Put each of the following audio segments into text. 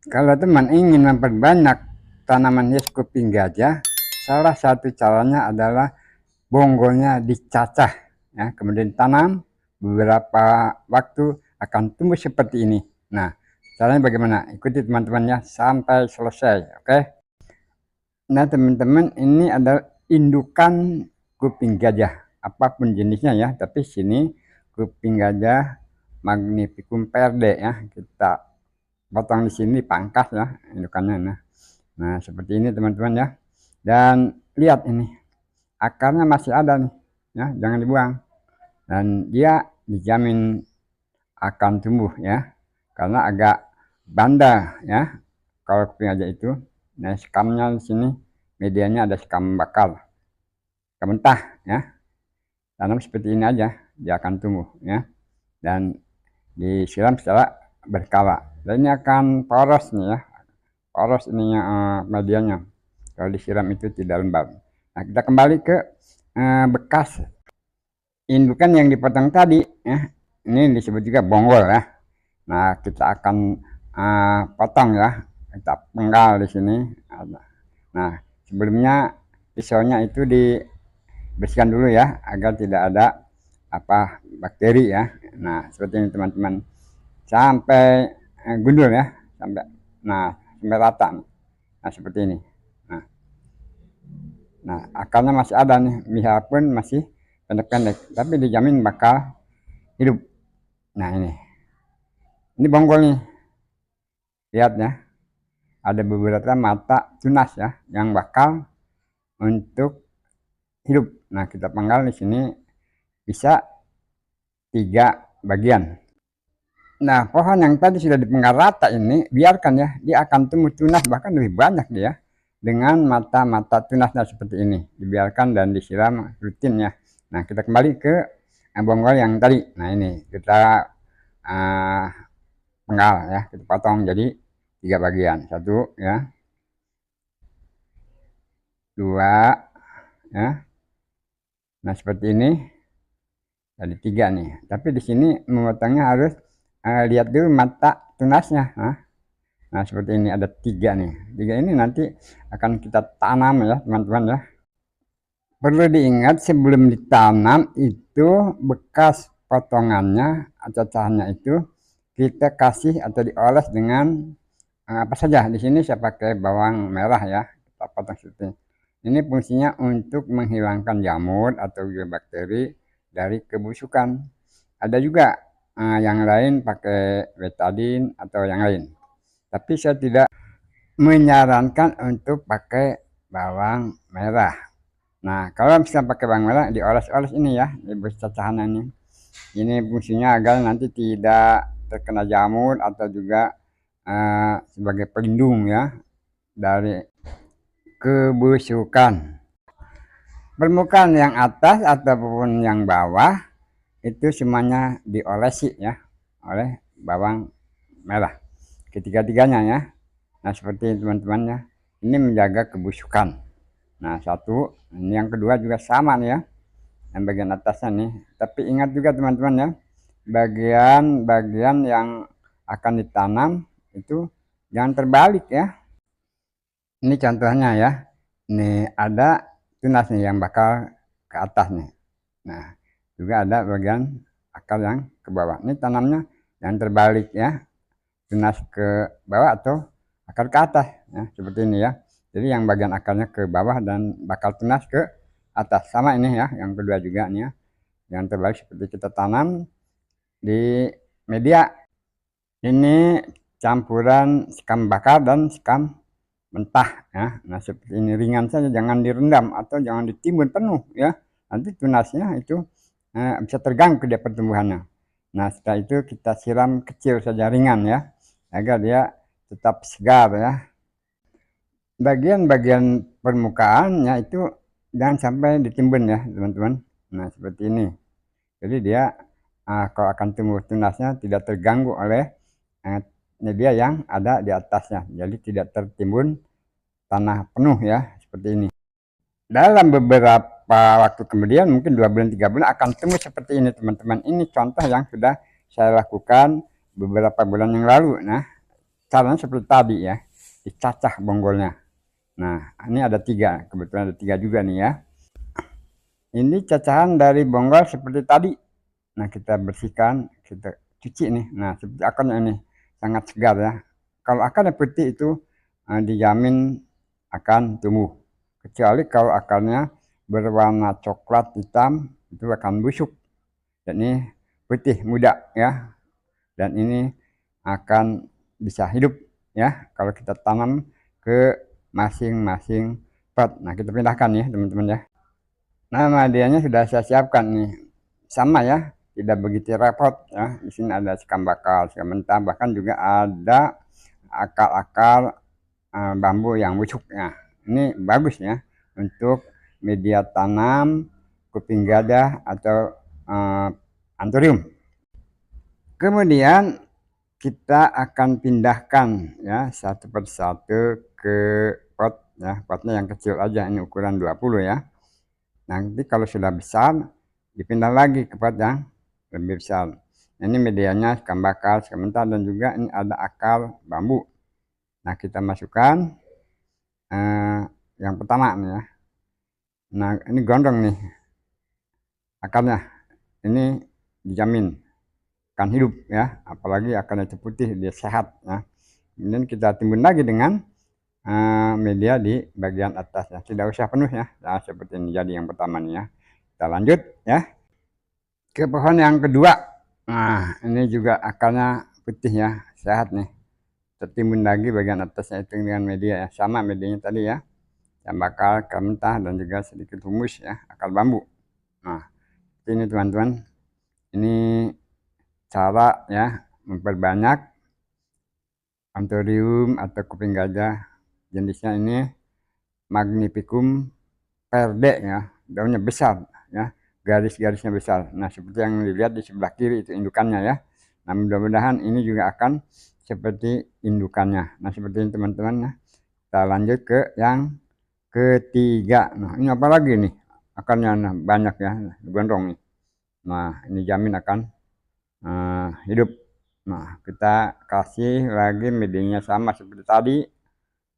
Kalau teman ingin memperbanyak tanaman hias kuping gajah, salah satu caranya adalah bonggolnya dicacah, ya, kemudian tanam, beberapa waktu akan tumbuh seperti ini. Nah, caranya bagaimana? Ikuti teman-temannya sampai selesai, oke? Nah, teman-teman, ini adalah indukan kuping gajah, apapun jenisnya ya, tapi sini kuping gajah Magnificum perde ya, kita potong di sini pangkas ya indukannya. Nah seperti ini teman-teman ya, dan lihat ini akarnya masih ada nih ya, jangan dibuang, dan dia dijamin akan tumbuh ya, karena agak bandar ya kalau kuping gajah itu. Nah skamnya di sini, medianya ada skam bakal, skam mentah ya, tanam seperti ini aja dia akan tumbuh ya, dan disiram secara berkala, dan ini akan poros nih ya, poros ininya medianya kalau disiram itu tidak lembab. Nah kita kembali ke bekas indukan yang dipotong tadi ya, ini disebut juga bonggol ya. Nah kita akan potong ya, kita penggal di sini. Nah sebelumnya pisaunya itu dibersihkan dulu ya, agar tidak ada bakteri ya. Nah seperti ini teman-teman, sampai gundul ya, sampai rata. Nah seperti ini. Nah akarnya masih ada nih, biarpun masih pendek-pendek, tapi dijamin bakal hidup. Nah ini bonggol nih, lihat ya, ada beberapa mata tunas ya yang bakal untuk hidup. Nah kita penggal di sini bisa 3 bagian. Nah pohon yang tadi sudah dipenggal rata ini biarkan ya, dia akan tumbuh tunas, bahkan lebih banyak dia dengan mata-mata tunasnya seperti ini, dibiarkan dan disiram rutin ya. Nah kita kembali ke bonggol yang tadi. Nah ini kita penggal ya, kita potong jadi 3 bagian, 1 ya, 2 ya. Nah seperti ini jadi 3 nih, tapi di sini memotongnya harus lihat dulu mata tunasnya. Nah seperti ini ada 3 nih, 3 ini nanti akan kita tanam ya teman-teman ya. Perlu diingat sebelum ditanam itu bekas potongannya atau cacahannya itu kita kasih atau dioles dengan apa saja. Di sini saya pakai bawang merah ya, kita potong seperti ini. Ini fungsinya untuk menghilangkan jamur atau bakteri dari kebusukan. Ada juga yang lain pakai betadine atau yang lain, tapi saya tidak menyarankan untuk pakai bawang merah. Nah kalau misalnya pakai bawang merah, dioles-oles ini ya, diberi cacahan ini. Ini fungsinya agar nanti tidak terkena jamur atau juga sebagai pelindung ya dari kebusukan. Permukaan yang atas ataupun yang bawah itu semuanya diolesi ya oleh bawang merah, ketiga-tiganya ya. Nah seperti teman-teman ya, ini menjaga kebusukan. Nah satu, ini yang kedua juga sama nih ya, yang bagian atasnya nih. Tapi ingat juga teman-teman ya, bagian-bagian yang akan ditanam itu jangan terbalik ya. Ini contohnya ya, ini ada tunas nih yang bakal ke atas nih. Nah juga ada bagian akar yang ke bawah. Ini tanamnya yang terbalik ya, tunas ke bawah atau akar ke atas ya, seperti ini ya. Jadi yang bagian akarnya ke bawah dan bakal tunas ke atas. Sama ini ya, yang kedua juga nih ya, yang terbalik seperti kita tanam di media. Ini campuran skam bakar dan skam mentah ya. Nah seperti ini, ringan saja, jangan direndam atau jangan ditimbun penuh ya, nanti tunasnya itu bisa terganggu dia pertumbuhannya. Nah setelah itu kita siram kecil saja, ringan ya, agar dia tetap segar ya. Bagian-bagian permukaannya itu jangan sampai ditimbun ya teman-teman. Nah seperti ini, jadi dia kalau akan tumbuh tunasnya tidak terganggu oleh media yang ada di atasnya, jadi tidak tertimbun tanah penuh ya, seperti ini. Dalam beberapa waktu kemudian, mungkin 2 bulan 3 bulan akan tumbuh seperti ini teman-teman. Ini contoh yang sudah saya lakukan beberapa bulan yang lalu. Nah caranya seperti tadi ya, dicacah bonggolnya. Nah, ini ada 3, kebetulan ada 3 juga nih ya. Ini cacahan dari bonggol seperti tadi. Nah, kita bersihkan, kita cuci nih. Nah, seperti akarnya ini sangat segar ya. Kalau akarnya putih itu dijamin akan tumbuh. Kecuali kalau akarnya berwarna coklat hitam, itu akan busuk. Dan ini putih muda ya. Dan ini akan bisa hidup ya kalau kita tanam ke masing-masing pot. Nah, kita pindahkan ya teman-teman ya. Nah, medianya sudah saya siapkan nih. Sama ya, tidak begitu repot ya. Di sini ada sekam bakal, sekam mentah, bahkan juga ada akar-akar bambu yang busuk ya. Ini bagus ya untuk media tanam kuping gajah atau anthurium. Kemudian kita akan pindahkan ya satu persatu ke pot ya. Potnya yang kecil aja, ini ukuran 20 ya. Nanti kalau sudah besar dipindah lagi ke pot yang lebih besar. Ini medianya sekam bakal, sekam mentah, dan juga ini ada akar bambu. Nah, kita masukkan yang pertama nih ya. Nah, ini gondrong nih akarnya, ini dijamin akan hidup ya, apalagi akarnya itu putih, dia sehat ya. Kemudian kita timbun lagi dengan media di bagian atasnya, tidak usah penuh ya. Nah, seperti ini jadi yang pertama nih ya. Kita lanjut ya ke pohon yang kedua. Nah, ini juga akarnya putih ya, sehat nih. Tertimbun lagi bagian atasnya itu dengan media ya, sama medianya tadi ya, yang bakal mentah dan juga sedikit humus ya, akar bambu. Nah, ini teman-teman, ini cara ya memperbanyak anthurium atau kuping gajah. Jenisnya ini Magnificum perde ya, daunnya besar ya, garis-garisnya besar. Nah, seperti yang dilihat di sebelah kiri itu indukannya ya. Nah, mudah-mudahan ini juga akan seperti indukannya. Nah, seperti ini teman-teman ya. Kita lanjut ke yang ketiga. Nah, ini apa lagi nih, akarnya banyak ya, gondrong nih. Nah, ini jamin akan hidup. Nah, kita kasih lagi medianya sama seperti tadi,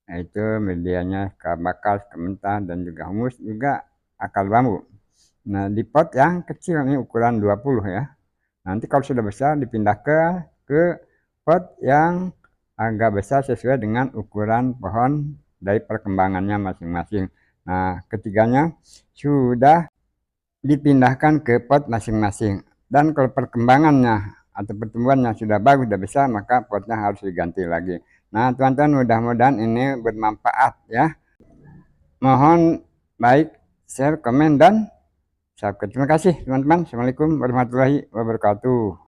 yaitu medianya sekam bakal, sekam mentah, dan juga humus, juga akar bambu. Nah, di pot yang kecil ini ukuran 20 ya. Nanti kalau sudah besar dipindahkan ke pot yang agak besar sesuai dengan ukuran pohon dari perkembangannya masing-masing. Nah, ketiganya sudah dipindahkan ke pot masing-masing. Dan kalau perkembangannya atau pertumbuhannya sudah bagus, sudah besar, maka potnya harus diganti lagi. Nah, teman-teman, mudah-mudahan ini bermanfaat ya. Mohon like, share, komen, dan subscribe. Terima kasih teman-teman. Assalamualaikum warahmatullahi wabarakatuh.